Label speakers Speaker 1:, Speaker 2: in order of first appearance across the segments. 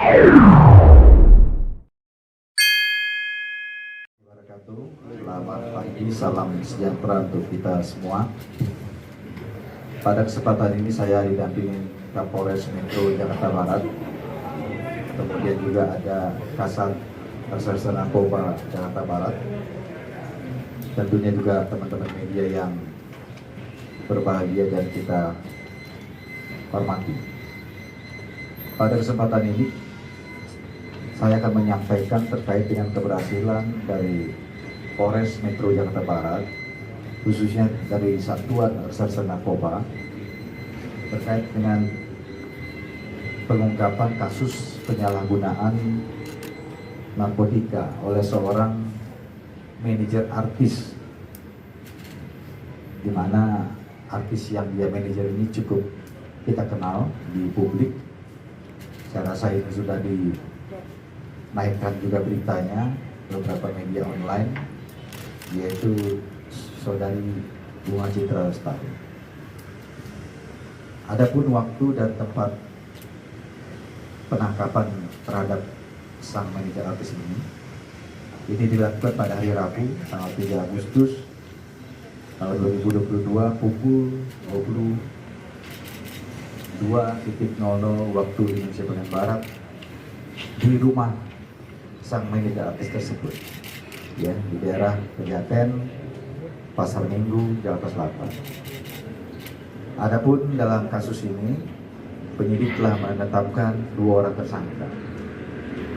Speaker 1: Selamat pagi, salam sejahtera untuk kita semua. Pada kesempatan ini saya didampingi Kapolres Metro Jakarta Barat, kemudian juga ada Kasat Reserse Narkoba Jakarta Barat, tentunya juga teman-teman media yang berbahagia dan kita hormati. Pada kesempatan ini saya akan menyampaikan terkait dengan keberhasilan dari Polres Metro Jakarta Barat, khususnya dari Satuan Reserse Narkoba, terkait dengan pengungkapan kasus penyalahgunaan narkotika oleh seorang manajer artis, di mana artis yang dia manajer ini cukup kita kenal di publik. Saya rasa ini sudah dinaikkan juga beritanya beberapa media online, yaitu saudari Bunga Citra Lestari. Adapun waktu dan tempat penangkapan terhadap sang manajer artis ini dilakukan pada hari Rabu tanggal 3 Agustus tahun 2022 pukul 22.00 waktu Indonesia bagian Barat di rumah sang manajer artis tersebut, ya, di daerah Pejaten, Pasar Minggu, Jakarta Selatan. Adapun dalam kasus ini, penyidik telah menetapkan 2 orang tersangka.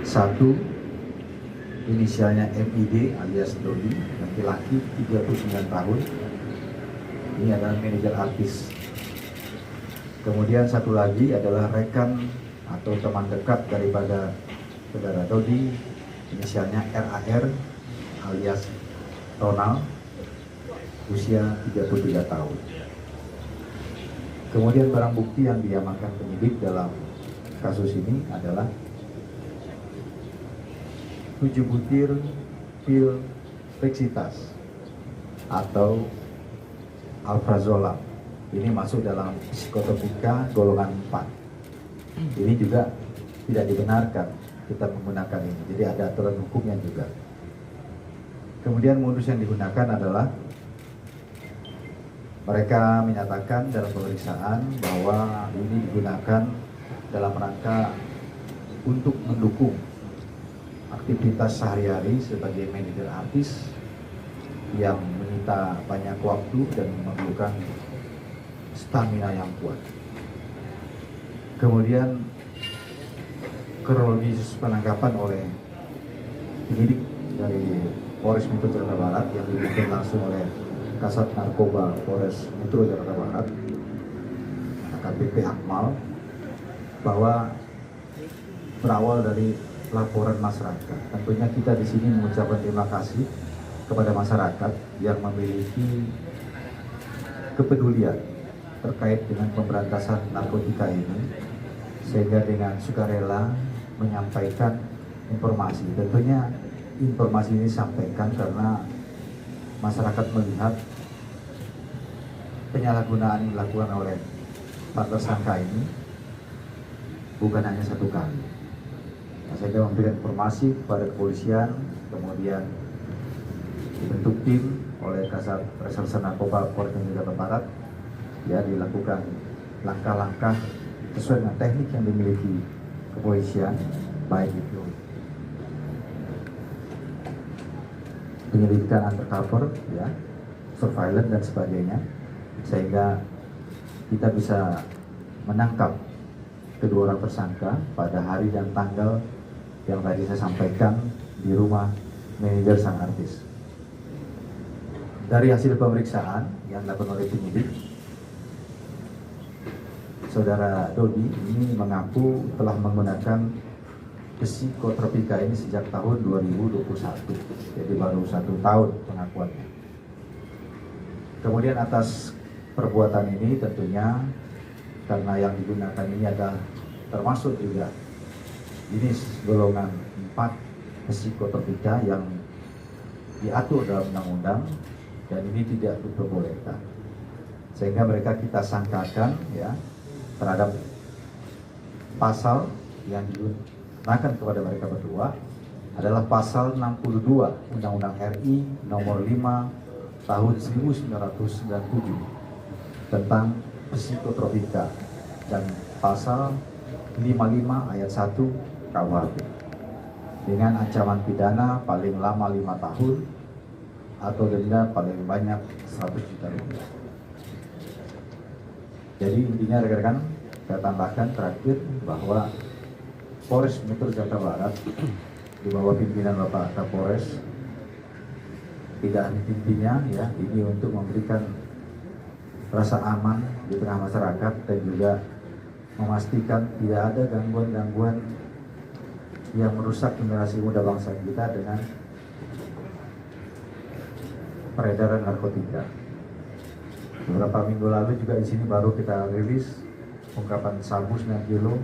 Speaker 1: Satu, inisialnya MID alias Dodi, laki-laki 39 tahun. Ini adalah manajer artis. Kemudian satu lagi adalah rekan atau teman dekat daripada saudara Dodi, inisialnya RAR alias Ronald, usia 33 tahun. Kemudian barang bukti yang diamankan penyidik dalam kasus ini adalah 7 butir pil Flexitas atau Alprazolam. Ini masuk dalam psikotropika golongan 4. Ini juga tidak dibenarkan kita menggunakan ini, jadi ada aturan hukumnya juga. Kemudian modus yang digunakan adalah mereka menyatakan dalam pemeriksaan bahwa ini digunakan dalam rangka untuk mendukung aktivitas sehari-hari sebagai manajer artis yang menyita banyak waktu dan memerlukan stamina yang kuat. Kemudian kronologis penangkapan oleh penyidik dari Polres Metro Jakarta Barat yang dipimpin langsung oleh Kasat Narkoba Polres Metro Jakarta Barat, AKBP Akmal, bahwa berawal dari laporan masyarakat. Tentunya kita di sini mengucapkan terima kasih kepada masyarakat yang memiliki kepedulian terkait dengan pemberantasan narkotika ini, sehingga dengan sukarela menyampaikan informasi. Tentunya informasi ini disampaikan karena masyarakat melihat penyalahgunaan yang dilakukan oleh para tersangka ini bukan hanya satu kali. Saya memberikan informasi kepada kepolisian, kemudian dibentuk tim oleh Kasat Reserse Narkoba Polres Jakarta Barat, ya, dilakukan langkah-langkah sesuai dengan teknik yang dimiliki kepolisian, baik itu penyelidikan undercover, ya, surveillance dan sebagainya, sehingga kita bisa menangkap kedua orang tersangka pada hari dan tanggal yang tadi saya sampaikan di rumah manajer sang artis. Dari hasil pemeriksaan yang dilakukan oleh penyidik, saudara Dodi ini mengaku telah menggunakan psikotropika ini sejak tahun 2021, jadi baru 1 tahun pengakuannya. Kemudian atas perbuatan ini tentunya karena yang digunakan ini adalah termasuk juga jenis golongan 4 psikotropika yang diatur dalam undang-undang dan ini tidak diperbolehkan, sehingga mereka kita sangkakan, ya, terhadap pasal yang kenakan kepada mereka berdua adalah pasal 62 Undang-Undang RI nomor 5 tahun 1997 tentang psikotropika dan pasal 55 ayat 1 KUHP dengan ancaman pidana paling lama 5 tahun atau denda paling banyak 100 juta rupiah. Jadi intinya rekan-rekan, saya tambahkan terakhir bahwa Polres Metro Jakarta Barat di bawah pimpinan Bapak Kapolres tidak hanya pimpinnya ya, ini untuk memberikan rasa aman di tengah masyarakat dan juga memastikan tidak ada gangguan-gangguan yang merusak generasi muda bangsa kita dengan peredaran narkotika. Beberapa minggu lalu juga di sini baru kita rilis ungkapan sabu 9 kilo.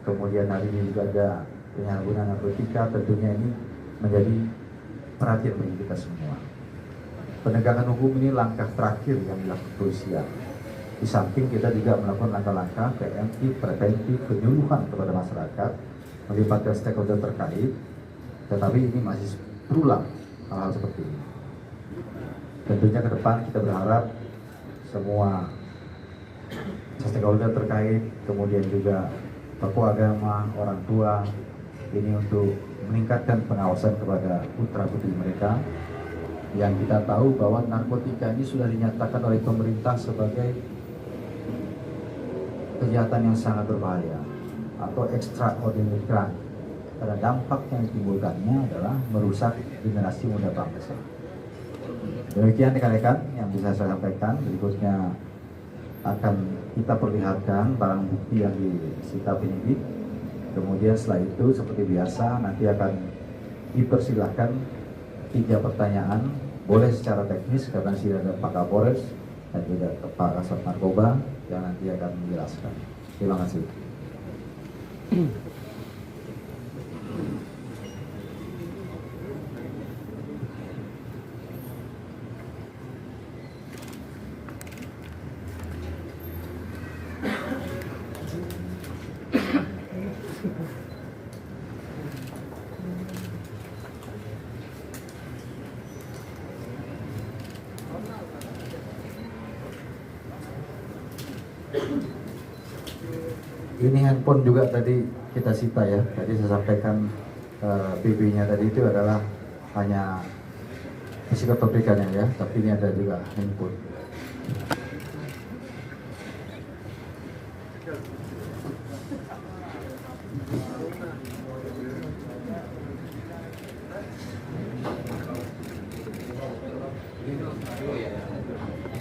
Speaker 1: Kemudian hari ini juga ada penyalahgunaan narkotika. Tentunya ini menjadi perhatian bagi kita semua. Penegakan hukum ini langkah terakhir yang dilakukan kepolisian. Di samping kita juga melakukan langkah-langkah preventif penyuluhan kepada masyarakat, melibatkan stakeholder terkait. Tetapi ini masih berulang hal-hal seperti ini. Tentunya ke depan kita berharap semua stakeholder terkait, kemudian juga tokoh agama, orang tua, ini untuk meningkatkan pengawasan kepada putra-putri mereka yang kita tahu bahwa narkotika ini sudah dinyatakan oleh pemerintah sebagai kejahatan yang sangat berbahaya atau extraordinary crime, karena dampak yang ditimbulkannya adalah merusak generasi muda bangsa. Demikian rekan-rekan yang bisa saya sampaikan. Berikutnya akan kita perlihatkan barang bukti yang disita penyidik. Kemudian setelah itu seperti biasa nanti akan dipersilahkan 3 pertanyaan, boleh secara teknis karena sudah ada Pak Kapolres dan juga Pak Kasat Narkoba yang nanti akan menjelaskan. Terima kasih. Ini handphone juga tadi kita sita ya. Tadi saya sampaikan BB-nya tadi itu adalah hanya psikotropikanya ya, tapi ini ada juga handphone.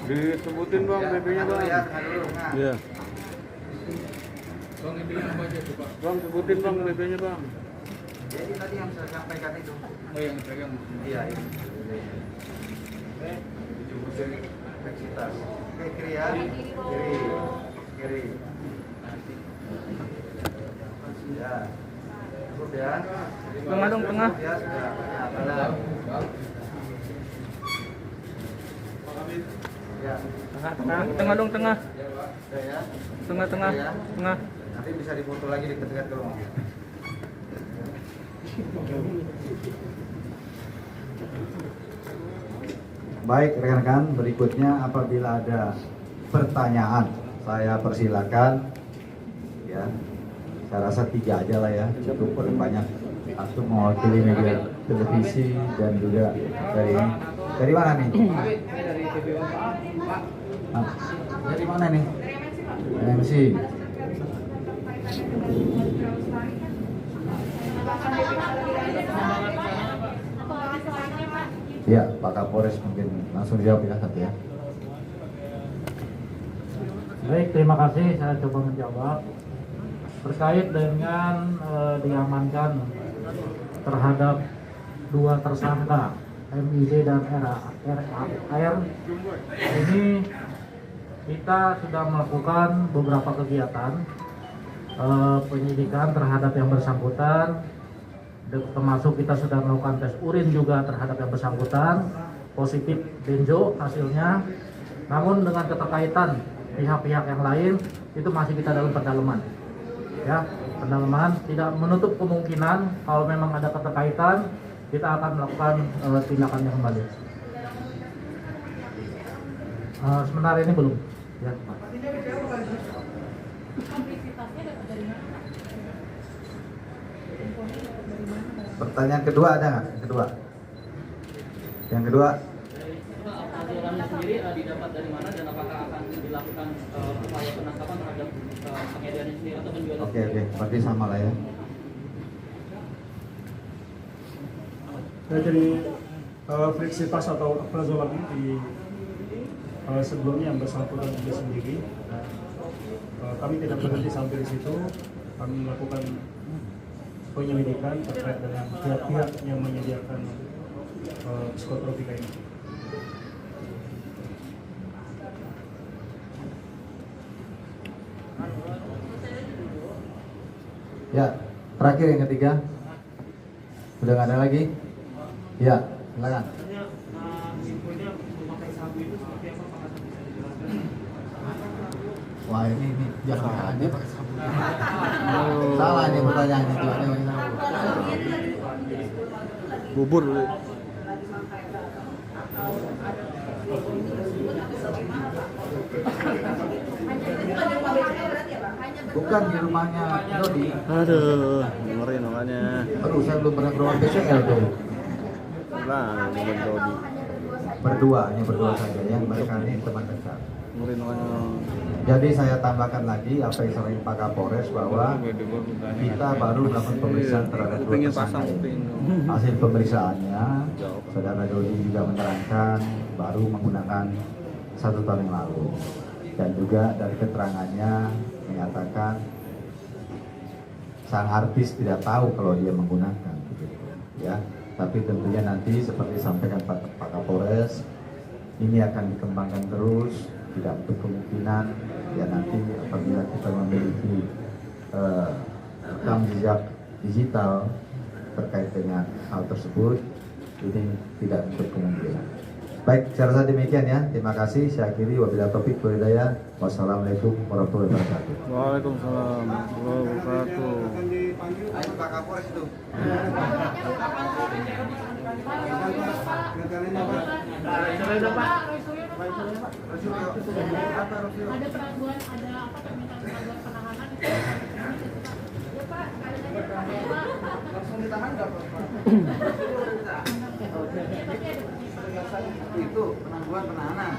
Speaker 2: Disebutin bang BB-nya bang. Iya. Bang sebutin bang BB-nya bang.
Speaker 1: Jadi tadi yang saya sampaikan itu.
Speaker 2: Oh yang pegang.
Speaker 1: Iya ini. Kompleksitas. Oke kiri ya. Kiri. Ya. Cukup ya.
Speaker 2: Tengah dong tengah.
Speaker 1: Ya sudah. Benar. Ya.
Speaker 2: Tengah dong tengah.
Speaker 1: Sudah ya.
Speaker 2: Tengah.
Speaker 1: Nanti bisa difoto lagi dekat-dekat ke rumah. Baik rekan-rekan, berikutnya apabila ada pertanyaan saya persilakan ya. Saya rasa 3 aja lah ya, cukup banyak untuk mewakili media televisi dan juga dari mana nih? Dari mana nih? MC. Ya, Pak Kapolres mungkin langsung jawab ya satu ya.
Speaker 3: Baik, terima kasih. Saya coba menjawab terkait dengan diamankan terhadap 2 tersangka MID dan RAR. Ini kita sudah melakukan beberapa kegiatan penyidikan terhadap yang bersangkutan, termasuk kita sudah melakukan tes urin juga terhadap yang bersangkutan, positif benzo hasilnya. Namun dengan keterkaitan pihak-pihak yang lain itu masih kita dalam pendalaman ya. pendalaman, tidak menutup kemungkinan kalau memang ada keterkaitan kita akan melakukan tindakannya kembali. Sementara ini belum. Ya, Pak.
Speaker 1: Pertanyaan kedua ada nggak? Yang kedua.
Speaker 4: Aturannya sendiri didapat dari mana dan apakah akan dilakukan upaya penangkapan terhadap pengediannya sendiri atau penjualan?
Speaker 1: Oke, berarti sama lah ya.
Speaker 5: Dari fleksibilitas atau appraisal di sebelumnya yang bersangkutan juga sendiri, kami tidak berhenti sampai di situ. Kami melakukan penyelidikan terkait dengan pihak-pihak yang menyediakan psikotropika ini.
Speaker 1: Ya, terakhir yang ketiga. Udah nggak ada lagi? Ya, silakan. Wah ini jangan aja pakai sabu. Salah nih pertanyaannya tuh.
Speaker 2: Bubur.
Speaker 1: Bukan di rumahnya Dodi.
Speaker 2: Aduh, dengerin makanya.
Speaker 1: Aduh, saya belum pernah ke rumah BCL tuh.
Speaker 2: Lah, bukan Dodi.
Speaker 1: Hanya berdua saja ya. Mereka ini teman dekat.
Speaker 2: Dengerin makanya.
Speaker 1: Jadi saya tambahkan lagi apa yang disampaikan Pak Kapolres bahwa kita baru melakukan pemeriksaan terhadap dua
Speaker 2: Pengen
Speaker 1: tersangka
Speaker 2: pasang
Speaker 1: ini.
Speaker 2: pengen.
Speaker 1: Hasil pemeriksaannya, saudara Dodi juga menerangkan baru menggunakan 1 tahun yang lalu. Dan juga dari keterangannya menyatakan sang artis tidak tahu kalau dia menggunakan, begitu, ya. Tapi tentunya nanti seperti disampaikan Pak Kapolres, ini akan dikembangkan terus, tidak untuk kemungkinan ya nanti apabila kita memiliki rekam jejak digital terkait dengan hal tersebut, ini tidak untuk kemungkinan. Baik, saya rasa demikian ya. Terima kasih. Saya akhiri wabillahi taufiq wal hidayah. Wassalamualaikum warahmatullahi wabarakatuh.
Speaker 2: Waalaikumsalam warahmatullahi wabarakatuh.
Speaker 1: Ayo Pak Kapolres itu.
Speaker 6: Ada penangguhan, ada apa permintaan penangguhan penahanan? Ya Pak, langsung ditahan nggak Pak?
Speaker 1: Itu penangguhan penahanan.